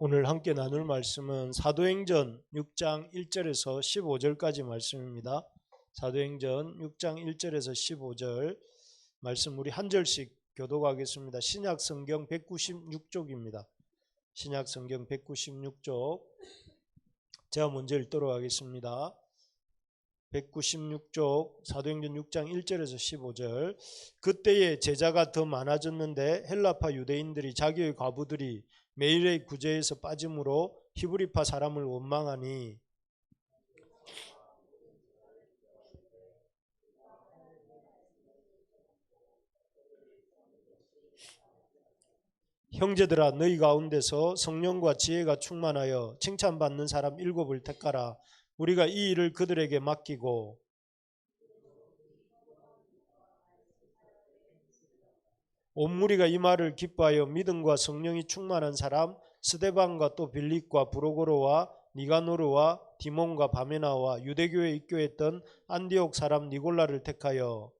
오늘 함께 나눌 말씀은 사도행전 6장 1절에서 15절까지 말씀입니다. 사도행전 6장 1절에서 15절 말씀 우리 한 절씩 교독하겠습니다. 신약성경 196쪽입니다. 신약성경 196쪽 제가 먼저 읽도록 하겠습니다. 196쪽 사도행전 6장 1절에서 15절. 그때에 제자가 더 많아졌는데 헬라파 유대인들이 자기의 과부들이 매일의 구제에서 빠짐으로 히브리파 사람을 원망하니 형제들아 너희 가운데서 성령과 지혜가 충만하여 칭찬받는 사람 7을 택하라. 우리가 이 일을 그들에게 맡기고 온 무리가 이 말을 기뻐하여 믿음과 성령이 충만한 사람 스데반과 또 빌립과 브로고로와 니가노르와 디몬과 바메나와 유대교에 입교했던 안디옥 사람 니골라를 택하여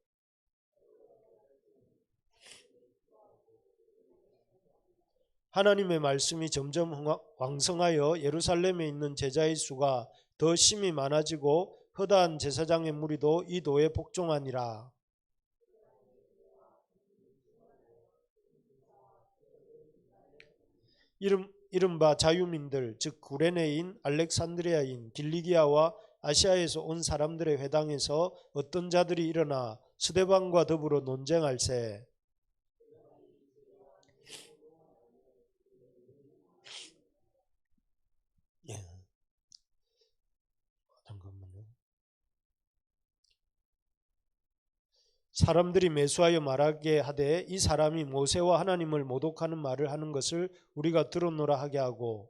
하나님의 말씀이 점점 왕성하여 예루살렘에 있는 제자의 수가 더 심히 많아지고 허다한 제사장의 무리도 이 도에 복종하니라. 이른바 자유민들 즉 구레네인, 알렉산드리아인, 길리기아와 아시아에서 온 사람들의 회당에서 어떤 자들이 일어나 스데반과 더불어 논쟁할세. 사람들이 매수하여 말하게 하되 이 사람이 모세와 하나님을 모독하는 말을 하는 것을 우리가 들었노라 하게 하고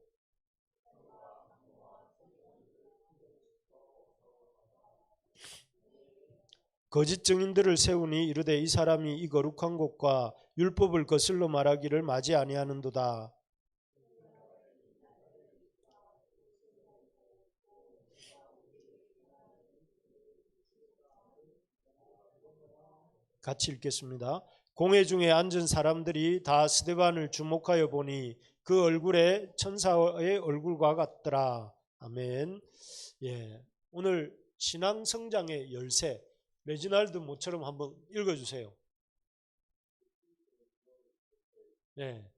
거짓 증인들을 세우니 이르되 이 사람이 이 거룩한 곳과 율법을 거슬러 말하기를 마지 아니하는도다. 같이 읽겠습니다. 공회 중에 앉은 사람들이 다 스데반을 주목하여 보니 그 얼굴에 천사의 얼굴과 같더라. 아멘. 예, 오늘 신앙 성장의 열쇠 레지날드 모처럼 한번 읽어주세요. 네,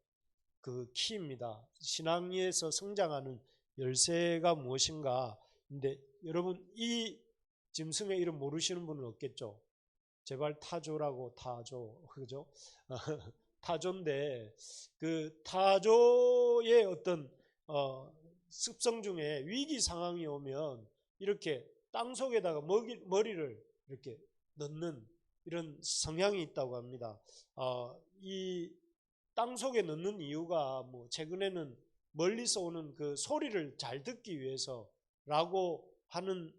그 키입니다. 신앙에서 성장하는 열쇠가 무엇인가? 근데 여러분 이 짐승의 이름 모르시는 분은 없겠죠? 제발 타조라고 타조 그죠? 타조인데 그 타조의 어떤 습성 중에 위기 상황이 오면 이렇게 땅 속에다가 머리를 이렇게 넣는 이런 성향이 있다고 합니다. 이 땅 속에 넣는 이유가 뭐 최근에는 멀리서 오는 그 소리를 잘 듣기 위해서라고 하는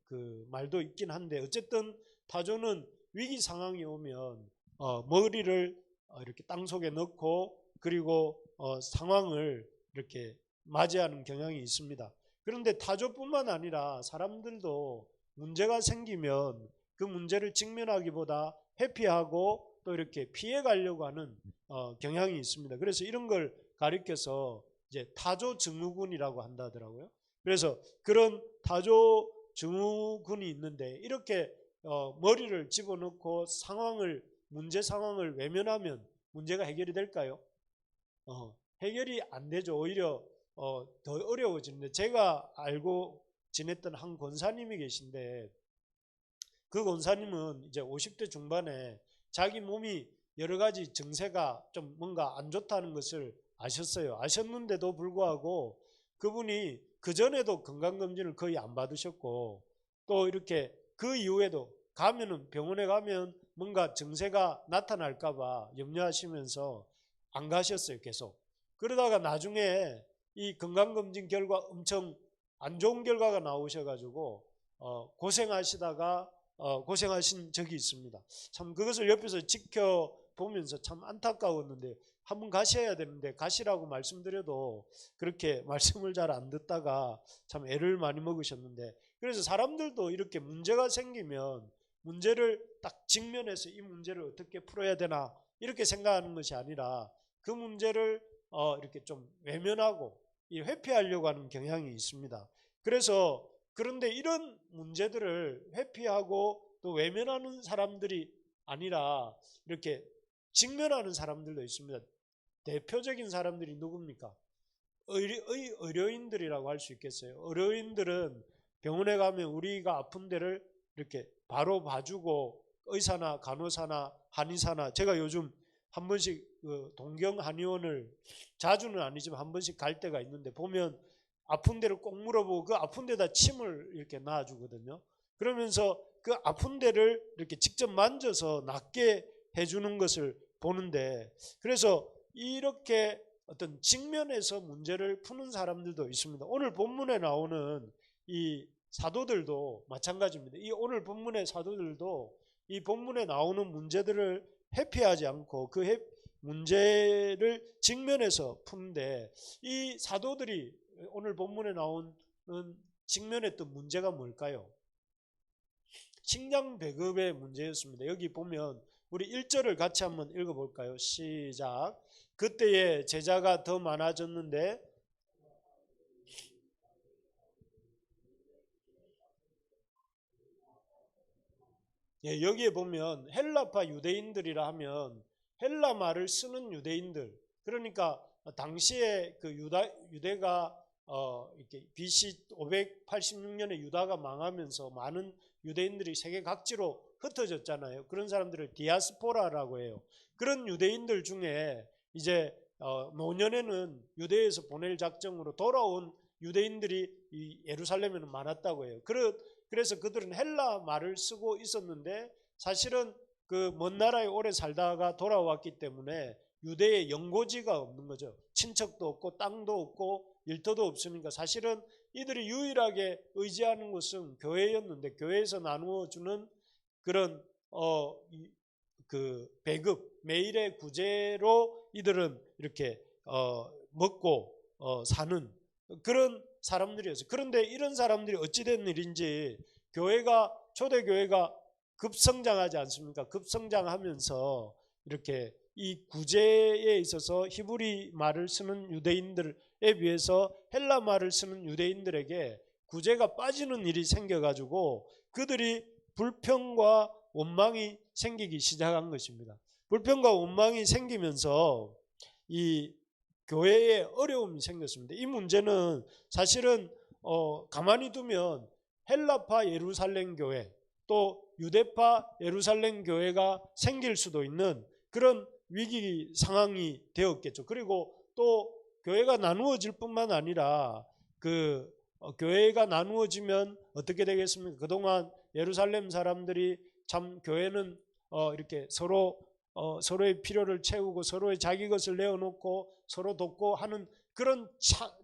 그 말도 있긴 한데 어쨌든 타조는 위기 상황이 오면 머리를 이렇게 땅 속에 넣고 그리고 상황을 이렇게 맞이하는 경향이 있습니다. 그런데 타조뿐만 아니라 사람들도 문제가 생기면 그 문제를 직면하기보다 회피하고 또 이렇게 피해 가려고 하는 경향이 있습니다. 그래서 이런 걸 가리켜서 이제 타조 증후군이라고 한다더라고요. 그래서 그런 타조 증후군이 있는데 이렇게 머리를 집어넣고 문제 상황을 외면하면 문제가 해결이 될까요? 해결이 안 되죠. 오히려 더 어려워지는데 제가 알고 지냈던 한 권사님이 계신데 그 권사님은 이제 50대 중반에 자기 몸이 여러 가지 증세가 좀 뭔가 안 좋다는 것을 아셨어요. 아셨는데도 불구하고 그분이 그전에도 건강검진을 거의 안 받으셨고 또 이렇게 그 이후에도 병원에 가면 뭔가 증세가 나타날까봐 염려하시면서 안 가셨어요. 계속. 그러다가 나중에 이 건강검진 결과 엄청 안 좋은 결과가 나오셔가지고 고생하시다가 고생하신 적이 있습니다. 참 그것을 옆에서 지켜보면서 참 안타까웠는데 한번 가셔야 되는데 가시라고 말씀드려도 그렇게 말씀을 잘 안 듣다가 참 애를 많이 먹으셨는데 그래서 사람들도 이렇게 문제가 생기면 문제를 딱 직면해서 이 문제를 어떻게 풀어야 되나 이렇게 생각하는 것이 아니라 그 문제를 이렇게 좀 외면하고 회피하려고 하는 경향이 있습니다. 그래서 그런데 이런 문제들을 회피하고 또 외면하는 사람들이 아니라 이렇게 직면하는 사람들도 있습니다. 대표적인 사람들이 누굽니까? 의료인들이라고 할 수 있겠어요. 의료인들은 병원에 가면 우리가 아픈 데를 이렇게 바로 봐주고 의사나 간호사나 한의사나 제가 요즘 한 번씩 동경 한의원을 자주는 아니지만 한 번씩 갈 때가 있는데 보면 아픈 데를 꼭 물어보고 그 아픈 데다 침을 이렇게 놔주거든요. 그러면서 그 아픈 데를 이렇게 직접 만져서 낫게 해주는 것을 보는데 그래서 이렇게 어떤 직면에서 문제를 푸는 사람들도 있습니다. 오늘 본문에 나오는 이 사도들도 마찬가지입니다. 이 오늘 본문의 사도들도 이 본문에 나오는 문제들을 회피하지 않고 그 문제를 직면해서 푸는데 이 사도들이 오늘 본문에 나오는 직면했던 문제가 뭘까요? 식량 배급의 문제였습니다. 여기 보면 우리 1절을 같이 한번 읽어볼까요? 시작. 그때에 제자가 더 많아졌는데 여기에 보면 헬라파 유대인들이라 하면 헬라 말을 쓰는 유대인들, 그러니까 당시에 그 유대가 이렇게 BC 586년에 유다가 망하면서 많은 유대인들이 세계 각지로 흩어졌잖아요. 그런 사람들을 디아스포라라고 해요. 그런 유대인들 중에 이제 노년에는 유대에서 보낼 작정으로 돌아온 유대인들이 이 예루살렘에는 많았다고 해요. 그래서 그들은 헬라 말을 쓰고 있었는데 사실은 그 먼 나라에 오래 살다가 돌아왔기 때문에 유대에 연고지가 없는 거죠. 친척도 없고 땅도 없고 일터도 없으니까 사실은 이들이 유일하게 의지하는 것은 교회였는데 교회에서 나누어 주는 그런 그 배급 매일의 구제로 이들은 이렇게 먹고 사는 그런 사람들이었어요. 그런데 이런 사람들이 어찌된 일인지 초대교회가 급성장하지 않습니까? 급성장하면서 이렇게 이 구제에 있어서 히브리 말을 쓰는 유대인들에 비해서 헬라 말을 쓰는 유대인들에게 구제가 빠지는 일이 생겨가지고 그들이 불평과 원망이 생기기 시작한 것입니다. 불평과 원망이 생기면서 이 교회에 어려움이 생겼습니다. 이 문제는 사실은 가만히 두면 헬라파 예루살렘 교회 또 유대파 예루살렘 교회가 생길 수도 있는 그런 위기 상황이 되었겠죠. 그리고 또 교회가 나누어질 뿐만 아니라 그 교회가 나누어지면 어떻게 되겠습니까? 그동안 예루살렘 사람들이 참 교회는 이렇게 서로의 필요를 채우고 서로의 자기 것을 내어놓고 서로 돕고 하는 그런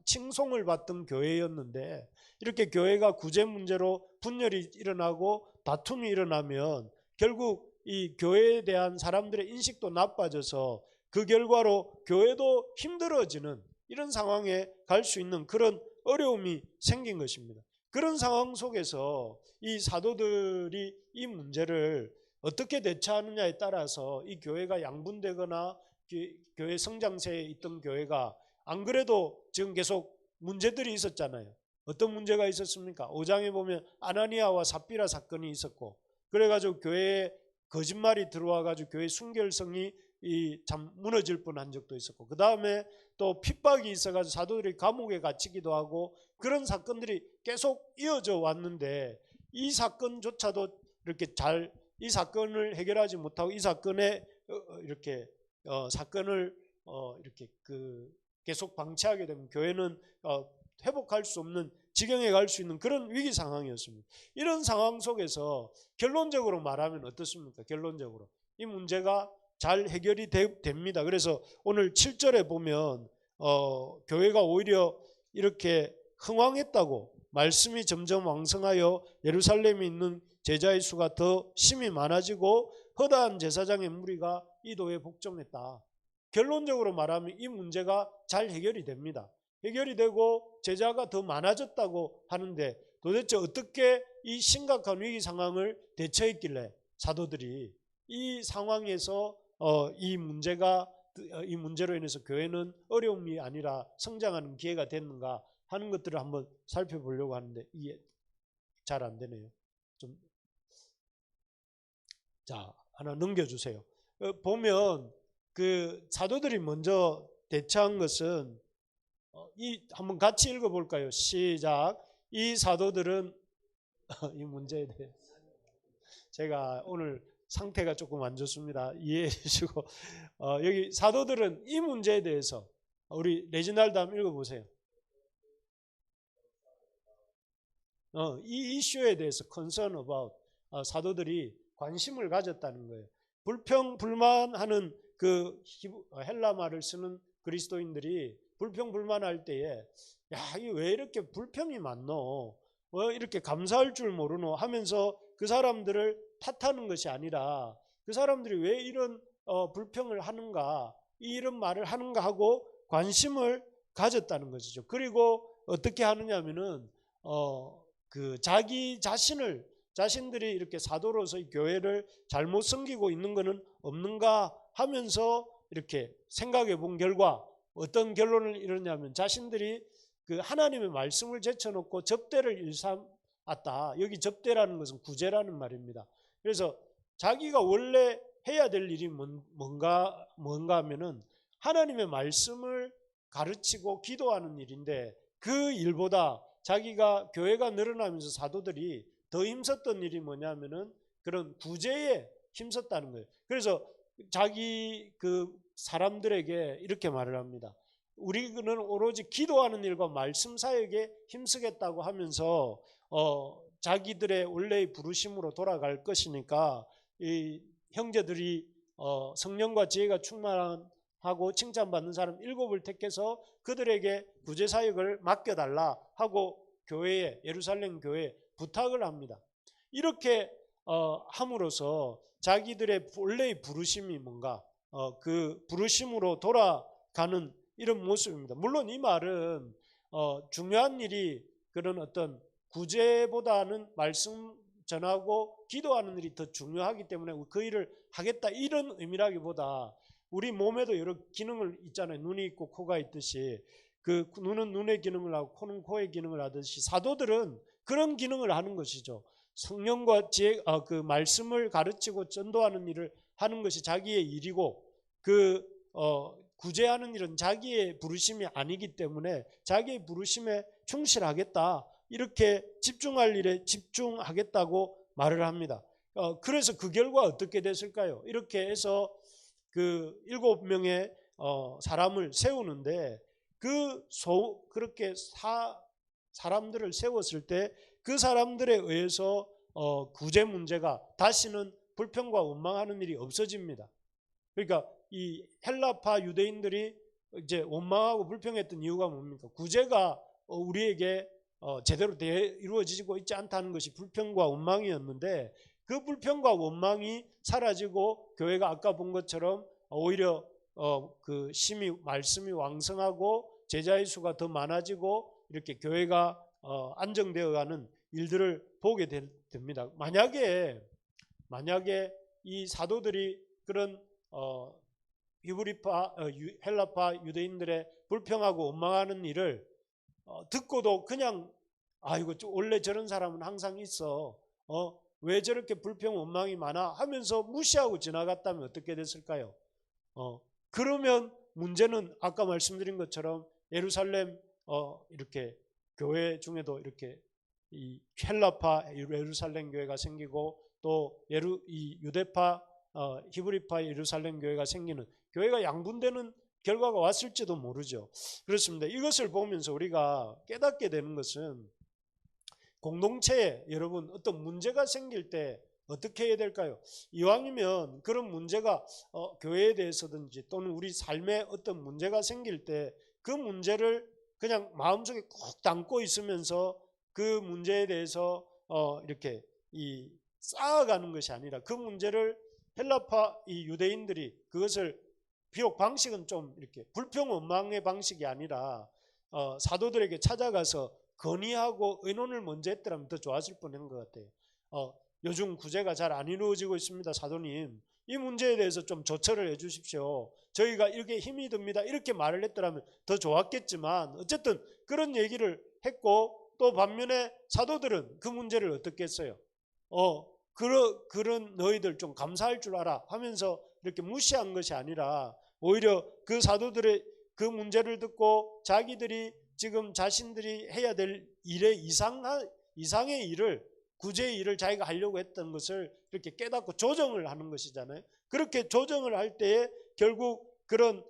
칭송을 받던 교회였는데 이렇게 교회가 구제 문제로 분열이 일어나고 다툼이 일어나면 결국 이 교회에 대한 사람들의 인식도 나빠져서 그 결과로 교회도 힘들어지는 이런 상황에 갈 수 있는 그런 어려움이 생긴 것입니다. 그런 상황 속에서 이 사도들이 이 문제를 어떻게 대처하느냐에 따라서 이 교회가 양분되거나 교회 성장세에 있던 교회가 안 그래도 지금 계속 문제들이 있었잖아요. 어떤 문제가 있었습니까? 5장에 보면 아나니아와 삽비라 사건이 있었고 그래가지고 교회에 거짓말이 들어와가지고 교회 순결성이 참 무너질 뻔한 적도 있었고 그 다음에 또 핍박이 있어가지고 사도들이 감옥에 gat히기도 하고 그런 사건들이 계속 이어져 왔는데 이 사건조차도 이렇게 이 사건을 해결하지 못하고 이 사건에 이렇게 사건을 이렇게 계속 방치하게 되면 교회는 회복할 수 없는 지경에 갈 수 있는 그런 위기 상황이었습니다. 이런 상황 속에서 결론적으로 말하면 어떻습니까? 결론적으로 이 문제가 잘 해결이 됩니다. 그래서 오늘 7절에 보면 교회가 오히려 이렇게 흥왕했다고 말씀이 점점 왕성하여 예루살렘에 있는 제자의 수가 더 심히 많아지고 허다한 제사장의 무리가 이 도에 복종했다. 결론적으로 말하면 이 문제가 잘 해결이 됩니다. 해결이 되고 제자가 더 많아졌다고 하는데 도대체 어떻게 이 심각한 위기 상황을 대처했길래 사도들이 이 상황에서 이 문제가 이 문제로 인해서 교회는 어려움이 아니라 성장하는 기회가 됐는가 하는 것들을 한번 살펴보려고 하는데 이게 잘 안 되네요. 좀 자, 하나 넘겨주세요. 보면 그 사도들이 먼저 대처한 것은 한번 같이 읽어볼까요? 시작. 이 사도들은 이 문제에 대해 제가 오늘 상태가 조금 안 좋습니다. 이해해 주시고 여기 사도들은 이 문제에 대해서 우리 레지날드 한번 읽어보세요. 이 이슈에 대해서 concern about 사도들이 관심을 가졌다는 거예요. 불평 불만하는 그 헬라 말을 쓰는 그리스도인들이 불평 불만할 때에 야, 이게 왜 이렇게 불평이 많노? 이렇게 감사할 줄 모르노? 하면서 그 사람들을 탓하는 것이 아니라 그 사람들이 왜 이런 불평을 하는가, 이런 말을 하는가 하고 관심을 가졌다는 것이죠. 그리고 어떻게 하느냐 하면은 그 자기 자신들이 이렇게 사도로서 이 교회를 잘못 섬기고 있는 것은 없는가 하면서 이렇게 생각해 본 결과 어떤 결론을 이루냐면 자신들이 그 하나님의 말씀을 제쳐놓고 접대를 일삼았다. 여기 접대라는 것은 구제라는 말입니다. 그래서 자기가 원래 해야 될 일이 뭔가 하면은 하나님의 말씀을 가르치고 기도하는 일인데 그 일보다 자기가 교회가 늘어나면서 사도들이 더 힘썼던 일이 뭐냐면은 그런 구제에 힘썼다는 거예요. 그래서 자기 그 사람들에게 이렇게 말을 합니다. 우리는 오로지 기도하는 일과 말씀 사역에 힘쓰겠다고 하면서 자기들의 원래의 부르심으로 돌아갈 것이니까 이 형제들이 성령과 지혜가 충만하고 칭찬받는 사람 7을 택해서 그들에게 구제 사역을 맡겨달라 하고 교회에 예루살렘 교회에 부탁을 합니다. 이렇게 함으로써 자기들의 원래의 부르심이 뭔가 그 부르심으로 돌아가는 이런 모습입니다. 물론 이 말은 중요한 일이 그런 어떤 구제보다는 말씀 전하고 기도하는 일이 더 중요하기 때문에 그 일을 하겠다 이런 의미라기보다 우리 몸에도 여러 기능을 있잖아요. 눈이 있고 코가 있듯이 그 눈은 눈의 기능을 하고 코는 코의 기능을 하듯이 사도들은 그런 기능을 하는 것이죠. 성령과 지혜, 그 말씀을 가르치고 전도하는 일을 하는 것이 자기의 일이고 그 구제하는 일은 자기의 부르심이 아니기 때문에 자기의 부르심에 충실하겠다. 이렇게 집중할 일에 집중하겠다고 말을 합니다. 그래서 그 결과 어떻게 됐을까요? 이렇게 해서 그 7명의 사람을 세우는데 그렇게 사람들을 세웠을 때 그 사람들에 의해서 구제 문제가 다시는 불평과 원망하는 일이 없어집니다. 그러니까 이 헬라파 유대인들이 이제 원망하고 불평했던 이유가 뭡니까? 구제가 우리에게 제대로 이루어지고 있지 않다는 것이 불평과 원망이었는데 그 불평과 원망이 사라지고 교회가 아까 본 것처럼 오히려 그 말씀이 왕성하고 제자의 수가 더 많아지고 이렇게 교회가 안정되어가는 일들을 보게 됩니다. 만약에 이 사도들이 그런 히브리파 헬라파 유대인들의 불평하고 원망하는 일을 듣고도 그냥 이거 원래 저런 사람은 항상 있어. 왜 저렇게 불평 원망이 많아 하면서 무시하고 지나갔다면 어떻게 됐을까요? 그러면 문제는 아까 말씀드린 것처럼 예루살렘 이렇게 교회 중에도 이렇게 이 헬라파 예루살렘 교회가 생기고 또 이 유대파 히브리파 예루살렘 교회가 생기는 교회가 양분되는 결과가 왔을지도 모르죠. 그렇습니다. 이것을 보면서 우리가 깨닫게 되는 것은 공동체에 여러분 어떤 문제가 생길 때 어떻게 해야 될까요? 이왕이면 그런 문제가 교회에 대해서든지 또는 우리 삶에 어떤 문제가 생길 때 그 문제를 그냥 마음속에 꼭 담고 있으면서 그 문제에 대해서 이렇게 쌓아가는 것이 아니라 그 문제를 헬라파 이 유대인들이 그것을 비록 방식은 좀 이렇게 불평 원망의 방식이 아니라 사도들에게 찾아가서 건의하고 의논을 먼저 했더라면 더 좋았을 뻔한 것 같아요. 요즘 구제가 잘 안 이루어지고 있습니다. 사도님, 이 문제에 대해서 좀 조처를 해 주십시오. 저희가 이렇게 힘이 듭니다. 이렇게 말을 했더라면 더 좋았겠지만 어쨌든 그런 얘기를 했고, 또 반면에 사도들은 그 문제를 어떻게 했어요? 그런 너희들 좀 감사할 줄 알아 하면서 이렇게 무시한 것이 아니라 오히려 그 사도들의 그 문제를 듣고 자기들이 지금 자신들이 해야 될 일의 이상의 일을, 구제의 일을 자기가 하려고 했던 것을 이렇게 깨닫고 조정을 하는 것이잖아요. 그렇게 조정을 할 때에 결국 그런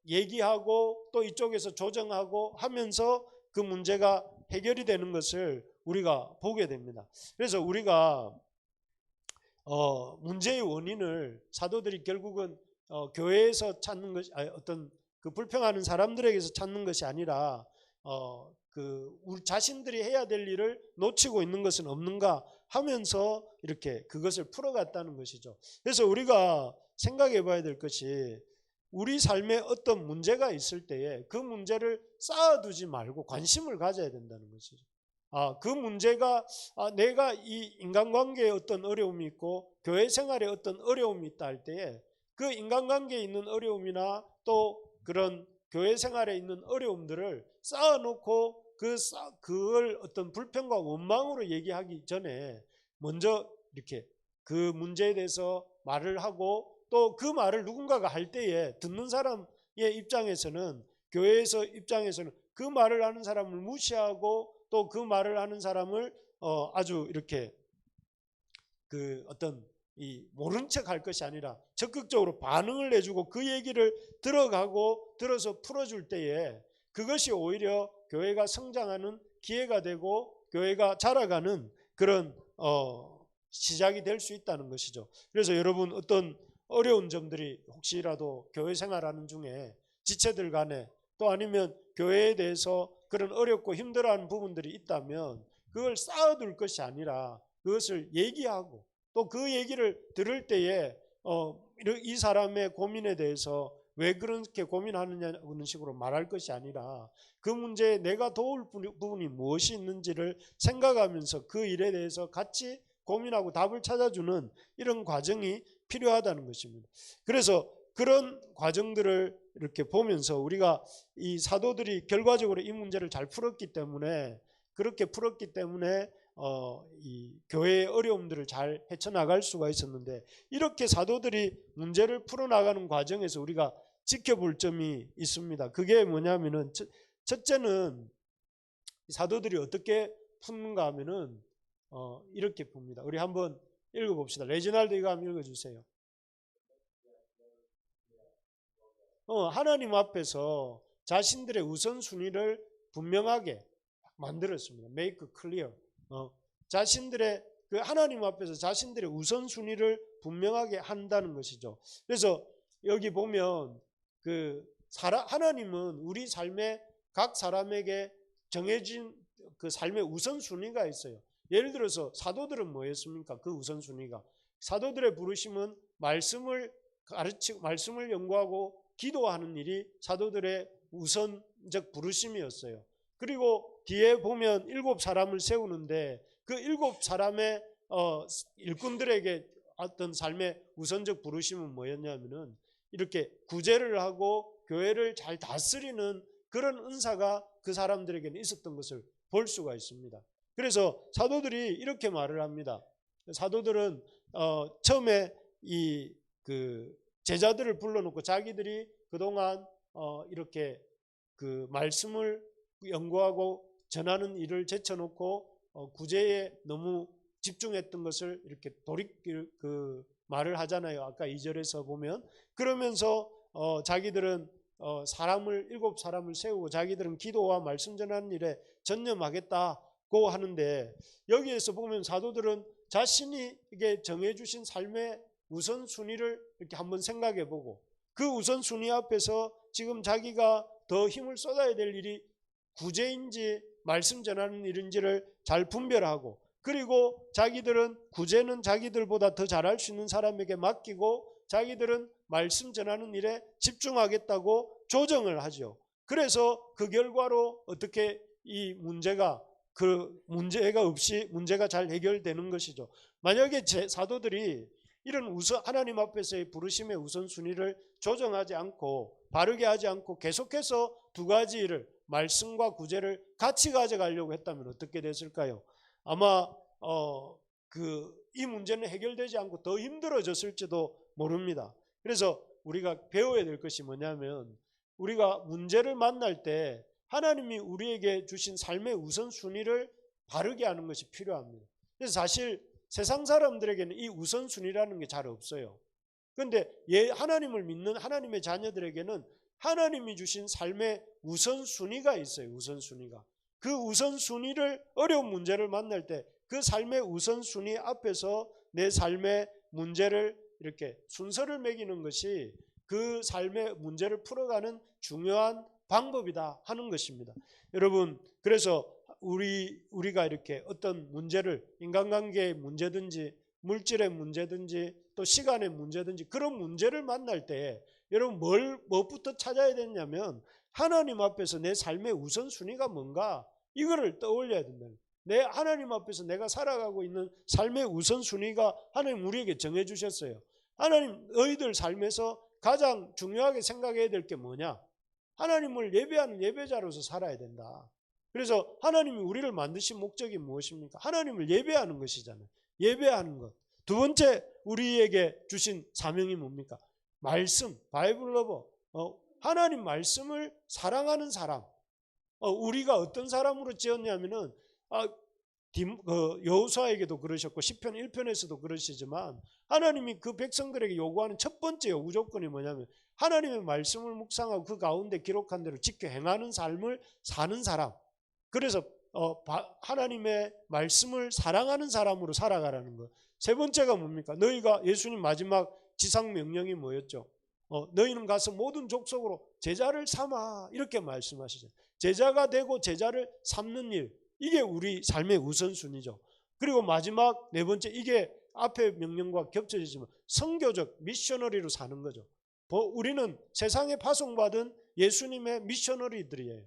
얘기하고 또 이쪽에서 조정하고 하면서 그 문제가 해결이 되는 것을 우리가 보게 됩니다. 그래서 우리가 문제의 원인을 사도들이 결국은 교회에서 찾는 것이, 어떤 그 불평하는 사람들에게서 찾는 것이 아니라 우리 자신들이 해야 될 일을 놓치고 있는 것은 없는가 하면서 이렇게 그것을 풀어갔다는 것이죠. 그래서 우리가 생각해 봐야 될 것이, 우리 삶에 어떤 문제가 있을 때에 그 문제를 쌓아두지 말고 관심을 가져야 된다는 것이죠. 그 문제가 내가 이 인간관계에 어떤 어려움이 있고 교회 생활에 어떤 어려움이 있다 할 때에 그 인간관계에 있는 어려움이나 또 그런 교회 생활에 있는 어려움들을 쌓아놓고 그걸 어떤 불평과 원망으로 얘기하기 전에 먼저 이렇게 그 문제에 대해서 말을 하고, 또 그 말을 누군가가 할 때에 듣는 사람의 입장에서는, 교회에서 입장에서는 그 말을 하는 사람을 무시하고 또 그 말을 하는 사람을 아주 이렇게 그 어떤 이 모른 척 할 것이 아니라 적극적으로 반응을 해주고 그 얘기를 들어서 풀어줄 때에 그것이 오히려 교회가 성장하는 기회가 되고 교회가 자라가는 그런 시작이 될 수 있다는 것이죠. 그래서 여러분, 어떤 어려운 점들이 혹시라도 교회 생활하는 중에 지체들 간에 또 아니면 교회에 대해서 그런 어렵고 힘들어하는 부분들이 있다면 그걸 쌓아둘 것이 아니라 그것을 얘기하고, 또 그 얘기를 들을 때에 이 사람의 고민에 대해서 왜 그렇게 고민하느냐는 식으로 말할 것이 아니라 그 문제에 내가 도울 부분이 무엇이 있는지를 생각하면서 그 일에 대해서 같이 고민하고 답을 찾아주는 이런 과정이 필요하다는 것입니다. 그래서 그런 과정들을 이렇게 보면서 우리가 이 사도들이 결과적으로 이 문제를 잘 풀었기 때문에, 그렇게 풀었기 때문에 이 교회의 어려움들을 잘 헤쳐나갈 수가 있었는데, 이렇게 사도들이 문제를 풀어나가는 과정에서 우리가 지켜볼 점이 있습니다. 그게 뭐냐면은, 첫째는 사도들이 어떻게 푸는가 하면은 이렇게 풉니다. 우리 한번 읽어봅시다. 레지날드 이거 한번 읽어주세요. 하나님 앞에서 자신들의 우선순위를 분명하게 만들었습니다. Make clear. 자신들의 그 하나님 앞에서 자신들의 우선순위를 분명하게 한다는 것이죠. 그래서 여기 보면 하나님은 우리 삶에 각 사람에게 정해진 그 삶의 우선순위가 있어요. 예를 들어서 사도들은 뭐였습니까? 그 우선순위가, 사도들의 부르심은 말씀을 가르치고 말씀을 연구하고 기도하는 일이 사도들의 우선적 부르심이었어요. 그리고 뒤에 보면 7사람을 세우는데 그 7사람의 일꾼들에게 어떤 삶의 우선적 부르심은 뭐였냐면은 이렇게 구제를 하고 교회를 잘 다스리는 그런 은사가 그 사람들에게는 있었던 것을 볼 수가 있습니다. 그래서 사도들이 이렇게 말을 합니다. 사도들은 처음에 그 제자들을 불러놓고 자기들이 그동안 이렇게 그 말씀을 연구하고 전하는 일을 제쳐놓고 구제에 너무 집중했던 것을 이렇게 그 말을 하잖아요. 아까 2절에서 보면. 그러면서 자기들은 7사람을 세우고 자기들은 기도와 말씀 전하는 일에 전념하겠다고 하는데, 여기에서 보면 사도들은 자신이 이게 정해주신 삶의 우선순위를 이렇게 한번 생각해 보고, 그 우선순위 앞에서 지금 자기가 더 힘을 쏟아야 될 일이 구제인지 말씀 전하는 일인지를 잘 분별하고, 그리고 자기들은 구제는 자기들보다 더 잘할 수 있는 사람에게 맡기고 자기들은 말씀 전하는 일에 집중하겠다고 조정을 하죠. 그래서 그 결과로 어떻게 이 문제가 없이 문제가 잘 해결되는 것이죠. 만약에 사도들이 이런 하나님 앞에서의 부르심의 우선순위를 조정하지 않고 바르게 하지 않고 계속해서 두 가지를 말씀과 구제를 같이 가져가려고 했다면 어떻게 됐을까요? 아마 이 문제는 해결되지 않고 더 힘들어졌을지도 모릅니다. 그래서 우리가 배워야 될 것이 뭐냐면 우리가 문제를 만날 때 하나님이 우리에게 주신 삶의 우선순위를 바르게 하는 것이 필요합니다. 그래서 사실 세상 사람들에게는 이 우선순위라는 게 잘 없어요. 그런데 하나님을 믿는 하나님의 자녀들에게는 하나님이 주신 삶의 우선순위가 있어요. 우선순위가. 그 우선순위를 어려운 문제를 만날 때 그 삶의 우선순위 앞에서 내 삶의 문제를 이렇게 순서를 매기는 것이 그 삶의 문제를 풀어가는 중요한 방법이다 하는 것입니다. 여러분, 그래서 우리가 이렇게 어떤 문제를 인간관계의 문제든지 물질의 문제든지 또 시간의 문제든지 그런 문제를 만날 때 여러분 무엇부터 찾아야 되냐면 하나님 앞에서 내 삶의 우선순위가 뭔가 이거를 떠올려야 된다. 내 하나님 앞에서 내가 살아가고 있는 삶의 우선순위가 하나님 우리에게 정해 주셨어요. 하나님 너희들 삶에서 가장 중요하게 생각해야 될 게 뭐냐? 하나님을 예배하는 예배자로서 살아야 된다. 그래서 하나님이 우리를 만드신 목적이 무엇입니까? 하나님을 예배하는 것이잖아요. 예배하는 것. 두 번째 우리에게 주신 사명이 뭡니까? 말씀, 바이블 러버. 하나님 말씀을 사랑하는 사람. 우리가 어떤 사람으로 지었냐면은 여호수아에게도 그러셨고 시편 1편에서도 그러시지만 하나님이 그 백성들에게 요구하는 첫 번째 요구 조건이 뭐냐면 하나님의 말씀을 묵상하고 그 가운데 기록한 대로 지켜 행하는 삶을 사는 사람. 그래서 하나님의 말씀을 사랑하는 사람으로 살아가라는 것. 세 번째가 뭡니까? 너희가 예수님 마지막 지상 명령이 뭐였죠? 너희는 가서 모든 족속으로 제자를 삼아 이렇게 말씀하시죠. 제자가 되고 제자를 삼는 일, 이게 우리 삶의 우선순위죠. 그리고 마지막 네 번째, 이게 앞의 명령과 겹쳐지지만 선교적 미셔너리로 사는 거죠. 우리는 세상에 파송받은 예수님의 미셔너리들이에요.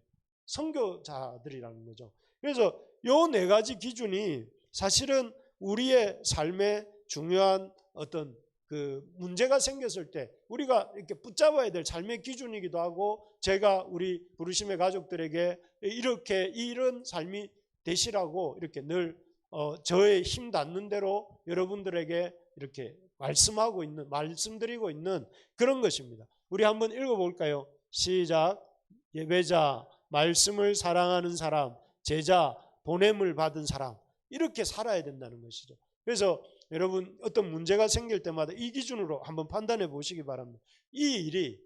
선교자들이라는 거죠. 그래서 요 네 가지 기준이 사실은 우리의 삶에 중요한 어떤 그 문제가 생겼을 때 우리가 이렇게 붙잡아야 될 삶의 기준이기도 하고, 제가 우리 부르심의 가족들에게 이렇게 이런 삶이 되시라고 이렇게 늘 저의 힘 닿는 대로 여러분들에게 이렇게 말씀드리고 있는 그런 것입니다. 우리 한번 읽어볼까요? 시작. 예배자, 말씀을 사랑하는 사람, 제자, 보냄을 받은 사람, 이렇게 살아야 된다는 것이죠. 그래서 여러분 어떤 문제가 생길 때마다 이 기준으로 한번 판단해 보시기 바랍니다. 이 일이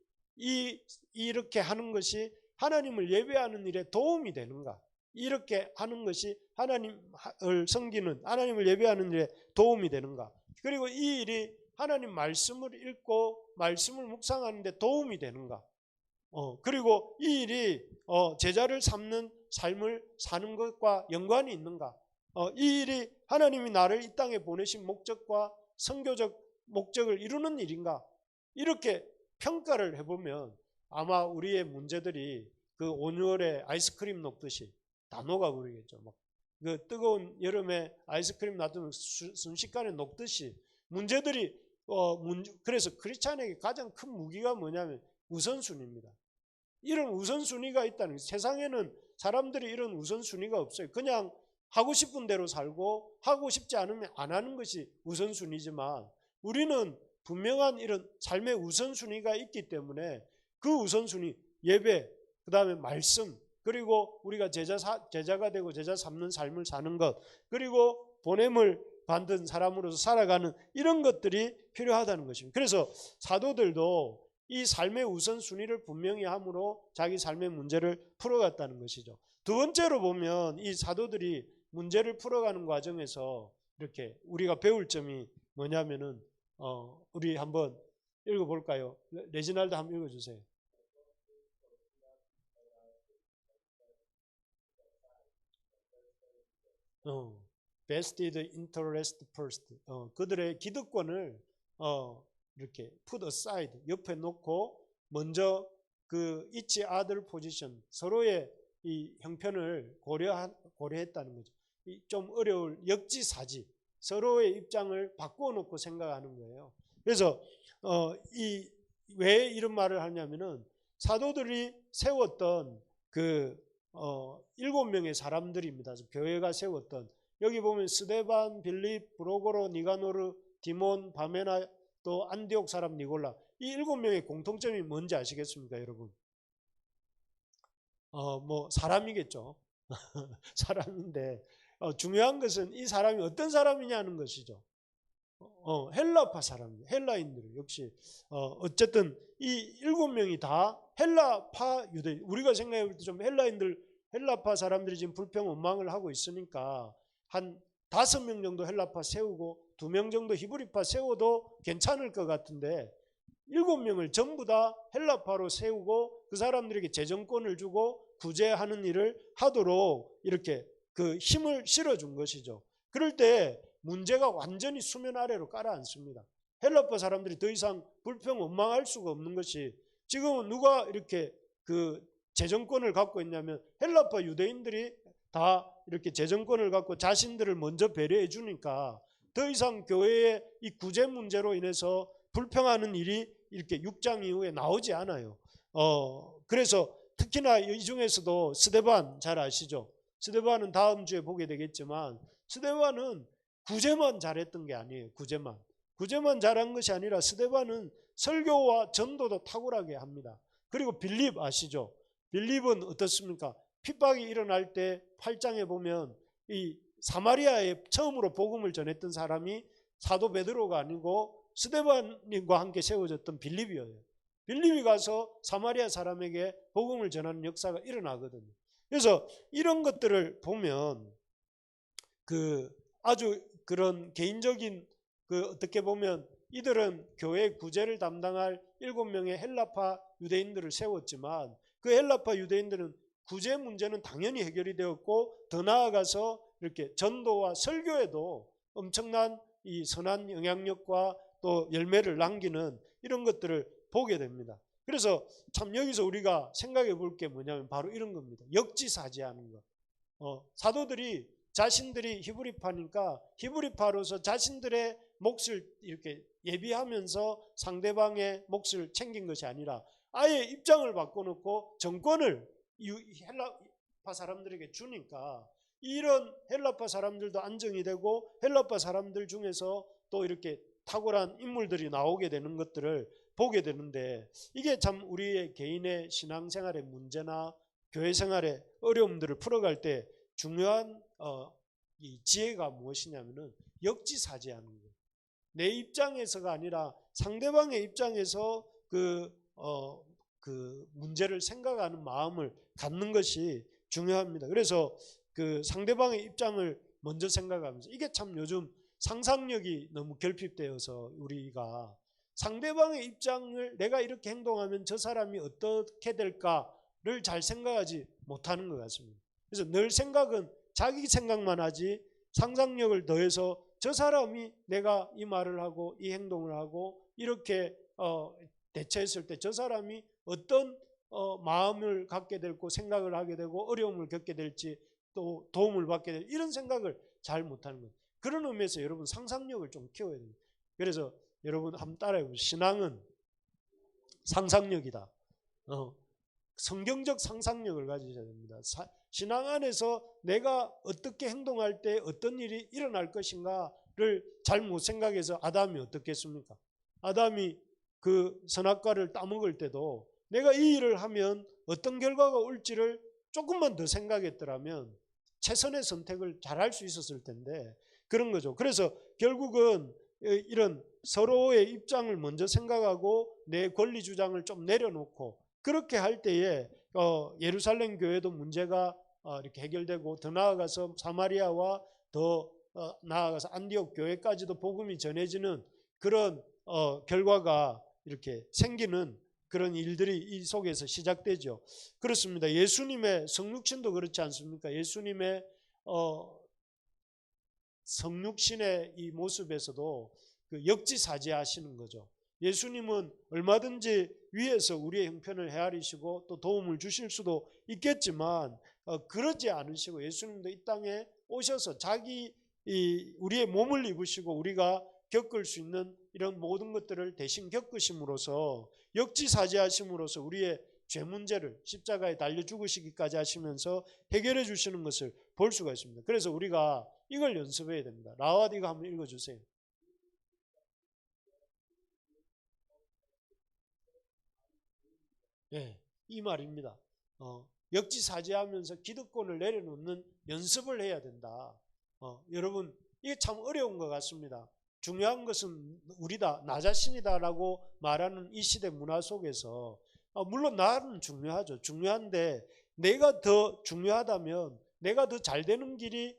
이렇게 하는 것이 하나님을 예배하는 일에 도움이 되는가? 이렇게 하는 것이 하나님을 섬기는, 하나님을 예배하는 일에 도움이 되는가? 그리고 이 일이 하나님 말씀을 읽고 말씀을 묵상하는 데 도움이 되는가? 그리고 이 일이 제자를 삼는 삶을 사는 것과 연관이 있는가? 이 일이 하나님이 나를 이 땅에 보내신 목적과 선교적 목적을 이루는 일인가? 이렇게 평가를 해보면 아마 우리의 문제들이 그 온유월에 아이스크림 녹듯이 다 녹아버리겠죠. 그 뜨거운 여름에 아이스크림 놔두면 순식간에 녹듯이 문제들이 그래서 크리스찬에게 가장 큰 무기가 뭐냐면 우선순위입니다. 이런 우선순위가 있다는 거예요. 세상에는 사람들이 이런 우선순위가 없어요. 그냥 하고 싶은 대로 살고 하고 싶지 않으면 안 하는 것이 우선순위지만 우리는 분명한 이런 삶의 우선순위가 있기 때문에 그 우선순위, 예배, 그 다음에 말씀, 그리고 우리가 제자가 되고 제자 삼는 삶을 사는 것, 그리고 보냄을 받은 사람으로서 살아가는 이런 것들이 필요하다는 것입니다. 그래서 사도들도 이 삶의 우선순위를 분명히 함으로 자기 삶의 문제를 풀어갔다는 것이죠. 두 번째로 보면 이 사도들이 문제를 풀어가는 과정에서 이렇게 우리가 배울 점이 뭐냐면은 우리 한번 읽어볼까요? 레지날드 한번 읽어주세요. vested interest first. 그들의 기득권을 이렇게 put aside, 옆에 놓고 먼저 그 each other position, 서로의 이 형편을 고려했다는 거죠. 좀 어려울 역지사지, 서로의 입장을 바꾸어 놓고 생각하는 거예요. 그래서 왜 이런 말을 하냐면은 사도들이 세웠던 그 7명의 사람들입니다. 교회가 세웠던, 여기 보면 스데반, 빌립, 브로고로, 니가노르, 디몬, 바메나, 또 안디옥 사람 니골라, 이 7명의 공통점이 뭔지 아시겠습니까, 여러분? 뭐 사람이겠죠. 사람인데 중요한 것은 이 사람이 어떤 사람이냐는 것이죠. 헬라파 사람, 헬라인들 역시 어쨌든 이 7명이 다 헬라파 유대. 우리가 생각해 볼 때 좀 헬라파 사람들이 지금 불평 원망을 하고 있으니까 한 5명 정도 헬라파 세우고 2명 정도 히브리파 세워도 괜찮을 것 같은데 7명을 전부 다 헬라파로 세우고 그 사람들에게 재정권을 주고 구제하는 일을 하도록 이렇게 그 힘을 실어준 것이죠. 그럴 때 문제가 완전히 수면 아래로 깔아앉습니다. 헬라파 사람들이 더 이상 불평 원망할 수가 없는 것이, 지금은 누가 이렇게 그 재정권을 갖고 있냐면 헬라파 유대인들이 다 이렇게 재정권을 갖고 자신들을 먼저 배려해 주니까 더 이상 교회의 이 구제 문제로 인해서 불평하는 일이 이렇게 6장 이후에 나오지 않아요. 그래서 특히나 이 중에서도 스데반 잘 아시죠? 스데반은 다음 주에 보게 되겠지만 스데반은 구제만 잘했던 게 아니에요. 구제만 잘한 것이 아니라 스데반은 설교와 전도도 탁월하게 합니다. 그리고 빌립 아시죠? 빌립은 어떻습니까? 핍박이 일어날 때 8장에 보면 이 사마리아에 처음으로 복음을 전했던 사람이 사도 베드로가 아니고 스데반과 함께 세워졌던 빌립이에요. 빌립이 가서 사마리아 사람에게 복음을 전하는 역사가 일어나거든요. 그래서 이런 것들을 보면 아주 그런 개인적인 어떻게 보면 이들은 교회 구제를 담당할 7명의 헬라파 유대인들을 세웠지만 그 헬라파 유대인들은 구제 문제는 당연히 해결이 되었고 더 나아가서 이렇게 전도와 설교에도 엄청난 이 선한 영향력과 또 열매를 남기는 이런 것들을 보게 됩니다. 그래서 참 여기서 우리가 생각해 볼 게 뭐냐면 바로 이런 겁니다. 역지사지하는 것. 사도들이 자신들이 히브리파니까 히브리파로서 자신들의 몫을 이렇게 예비하면서 상대방의 몫을 챙긴 것이 아니라 아예 입장을 바꿔놓고 정권을 헬라파 사람들에게 주니까 이런 헬라파 사람들도 안정이 되고 헬라파 사람들 중에서 또 이렇게 탁월한 인물들이 나오게 되는 것들을 보게 되는데, 이게 참 우리의 개인의 신앙생활의 문제나 교회 생활의 어려움들을 풀어갈 때 중요한 이 지혜가 무엇이냐면은 역지사지하는 거예요. 내 입장에서가 아니라 상대방의 입장에서 그 문제를 생각하는 마음을 갖는 것이 중요합니다. 그래서 그 상대방의 입장을 먼저 생각하면서, 이게 참 요즘 상상력이 너무 결핍되어서 우리가 상대방의 입장을 내가 이렇게 행동하면 저 사람이 어떻게 될까를 잘 생각하지 못하는 것 같습니다. 그래서 늘 생각은 자기 생각만 하지 상상력을 더해서 저 사람이 내가 이 말을 하고 이 행동을 하고 이렇게 대처했을 때 저 사람이 어떤 마음을 갖게 되고 생각을 하게 되고 어려움을 겪게 될지 또 도움을 받게 될, 이런 생각을 잘 못하는 거예요. 그런 의미에서 여러분 상상력을 좀 키워야 됩니다. 그래서 여러분 한번 따라해보세요. 신앙은 상상력이다. 성경적 상상력을 가지셔야 됩니다. 신앙 안에서 내가 어떻게 행동할 때 어떤 일이 일어날 것인가를 잘 못 생각해서 아담이 어떻게 했습니까? 아담이 그 선악과를 따먹을 때도 내가 이 일을 하면 어떤 결과가 올지를 조금만 더 생각했더라면 최선의 선택을 잘할 수 있었을 텐데 그런 거죠. 그래서 결국은 이런 서로의 입장을 먼저 생각하고 내 권리 주장을 좀 내려놓고 그렇게 할 때에 예루살렘 교회도 문제가 이렇게 해결되고 더 나아가서 사마리아와 더 나아가서 안디옥 교회까지도 복음이 전해지는 그런 결과가 이렇게 생기는 그런 일들이 이 속에서 시작되죠. 그렇습니다. 예수님의 성육신도 그렇지 않습니까? 예수님의 성육신의 이 모습에서도 그 역지사지하시는 거죠. 예수님은 얼마든지 위에서 우리의 형편을 헤아리시고 또 도움을 주실 수도 있겠지만 그러지 않으시고 예수님도 이 땅에 오셔서 자기 우리의 몸을 입으시고 우리가 겪을 수 있는 이런 모든 것들을 대신 겪으심으로써 역지사지하심으로써 우리의 죄 문제를 십자가에 달려 죽으시기까지 하시면서 해결해 주시는 것을 볼 수가 있습니다. 그래서 우리가 이걸 연습해야 됩니다. 라와 이거 한번 읽어주세요. 네, 이 말입니다. 역지사지하면서 기득권을 내려놓는 연습을 해야 된다. 여러분 이게 참 어려운 것 같습니다. 중요한 것은 우리다, 나 자신이다라고 말하는 이 시대 문화 속에서 물론 나는 중요하죠. 중요한데 내가 더 중요하다면, 내가 더 잘 되는 길이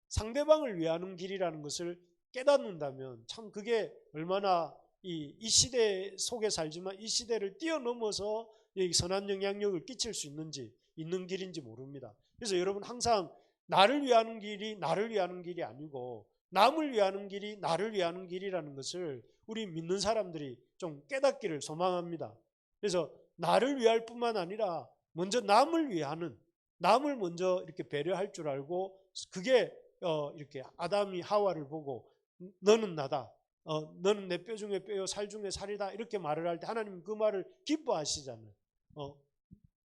상대방을 위하는 길이라는 것을 깨닫는다면 참 그게 얼마나 이 시대 속에 살지만 이 시대를 뛰어넘어서 선한 영향력을 끼칠 수 있는 길인지 모릅니다. 그래서 여러분 항상 나를 위하는 길이 나를 위하는 길이 아니고 남을 위하는 길이 나를 위하는 길이라는 것을 우리 믿는 사람들이 좀 깨닫기를 소망합니다. 그래서 나를 위할 뿐만 아니라 먼저 남을 위하는, 남을 먼저 이렇게 배려할 줄 알고, 그게 이렇게 아담이 하와를 보고 너는 나다, 너는 내 뼈 중에 뼈요 살 중에 살이다 이렇게 말을 할 때 하나님은 그 말을 기뻐하시잖아요.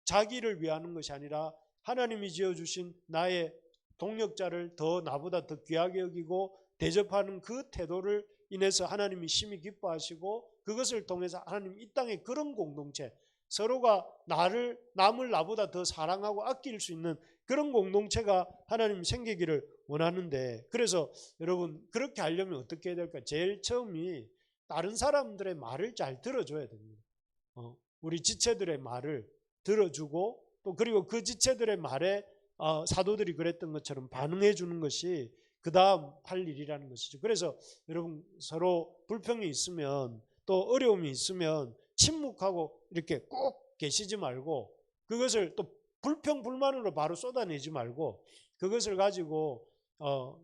자기를 위하는 것이 아니라 하나님이 지어주신 나의 동력자를 더 나보다 더 귀하게 여기고 대접하는 그 태도를 인해서 하나님이 심히 기뻐하시고, 그것을 통해서 하나님 이 땅에 그런 공동체, 서로가 남을 나보다 더 사랑하고 아낄 수 있는 그런 공동체가 하나님 생기기를 원하는데, 그래서 여러분 그렇게 하려면 어떻게 해야 될까? 제일 처음이 다른 사람들의 말을 잘 들어줘야 됩니다. 우리 지체들의 말을 들어주고, 또 그리고 그 지체들의 말에 사도들이 그랬던 것처럼 반응해 주는 것이 그 다음 할 일이라는 것이죠. 그래서 여러분 서로 불평이 있으면, 또 어려움이 있으면 침묵하고 이렇게 꼭 계시지 말고, 그것을 또 불평 불만으로 바로 쏟아내지 말고, 그것을 가지고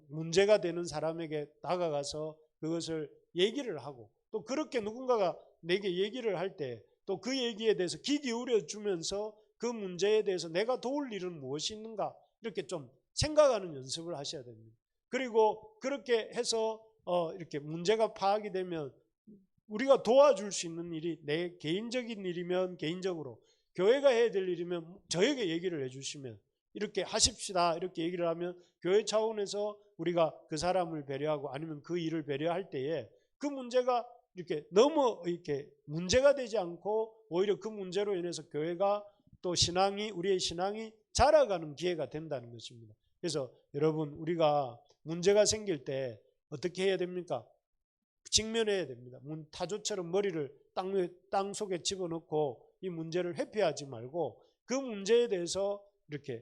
문제가 되는 사람에게 다가가서 그것을 얘기를 하고, 또 그렇게 누군가가 내게 얘기를 할 때 또 그 얘기에 대해서 귀 기울여 주면서 그 문제에 대해서 내가 도울 일은 무엇이 있는가 이렇게 좀 생각하는 연습을 하셔야 됩니다. 그리고 그렇게 해서 이렇게 문제가 파악이 되면 우리가 도와줄 수 있는 일이 내 개인적인 일이면 개인적으로, 교회가 해야 될 일이면 저에게 얘기를 해주시면 이렇게 하십시다 이렇게 얘기를 하면 교회 차원에서 우리가 그 사람을 배려하고 아니면 그 일을 배려할 때에 그 문제가 이렇게 너무 이렇게 문제가 되지 않고 오히려 그 문제로 인해서 교회가 또 우리의 신앙이 자라가는 기회가 된다는 것입니다. 그래서 여러분 우리가 문제가 생길 때 어떻게 해야 됩니까? 직면해야 됩니다. 타조처럼 머리를 땅 속에 집어넣고 이 문제를 회피하지 말고 그 문제에 대해서 이렇게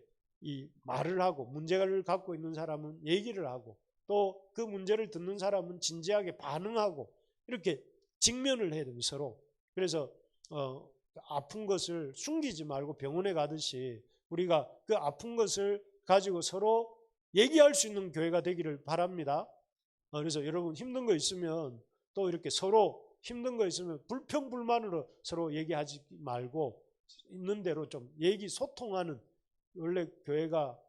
말을 하고, 문제를 갖고 있는 사람은 얘기를 하고, 또 그 문제를 듣는 사람은 진지하게 반응하고, 이렇게 직면을 해야 됩니다. 서로. 그래서 아픈 것을 숨기지 말고 병원에 가듯이 우리가 그 아픈 것을 가지고 서로 얘기할 수 있는 교회가 되기를 바랍니다. 그래서 여러분 힘든 거 있으면 또 이렇게 서로 힘든 거 있으면 불평불만으로 서로 얘기하지 말고 있는 대로 좀 소통하는, 원래 교회가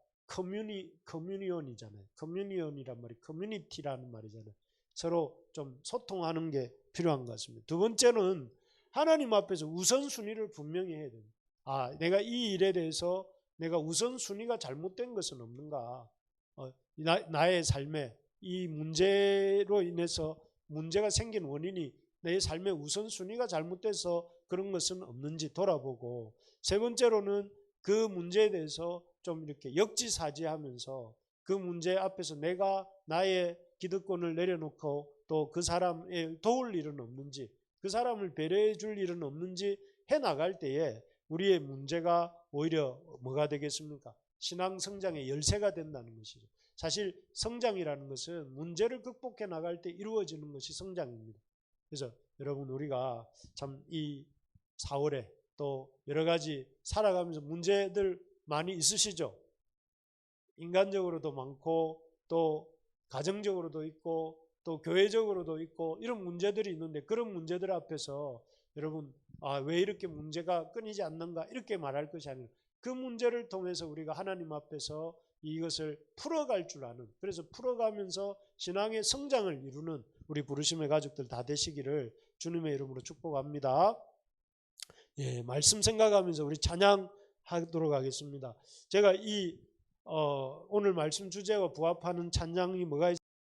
커뮤니언이잖아요. 커뮤니언이란 말이 커뮤니티라는 말이잖아요. 서로 좀 소통하는 게 필요한 것 같습니다. 두 번째는 하나님 앞에서 우선순위를 분명히 해야 됩니다. 내가 이 일에 대해서 내가 우선순위가 잘못된 것은 없는가? 나의 삶에 이 문제로 인해서 문제가 생긴 원인이 내 삶의 우선순위가 잘못돼서 그런 것은 없는지 돌아보고, 세 번째로는 그 문제에 대해서 좀 이렇게 역지사지하면서 그 문제 앞에서 내가 나의 기득권을 내려놓고 또 그 사람을 도울 일은 없는지, 그 사람을 배려해 줄 일은 없는지 해나갈 때에 우리의 문제가 오히려 뭐가 되겠습니까? 신앙 성장의 열쇠가 된다는 것이죠. 사실 성장이라는 것은 문제를 극복해 나갈 때 이루어지는 것이 성장입니다. 그래서 여러분 우리가 참 이 4월에 또 여러 가지 살아가면서 문제들 많이 있으시죠? 인간적으로도 많고 또 가정적으로도 있고 또 교회적으로도 있고 이런 문제들이 있는데, 그런 문제들 앞에서 여러분 왜 이렇게 문제가 끊이지 않는가 이렇게 말할 것이 아니라 그 문제를 통해서 우리가 하나님 앞에서 이것을 풀어갈 줄 아는, 그래서 풀어가면서 신앙의 성장을 이루는 우리 부르심의 가족들 다 되시기를 주님의 이름으로 축복합니다. 예, 말씀 생각하면서 우리 찬양하도록 하겠습니다. 제가 오늘 말씀 주제와 부합하는 찬양이 뭐가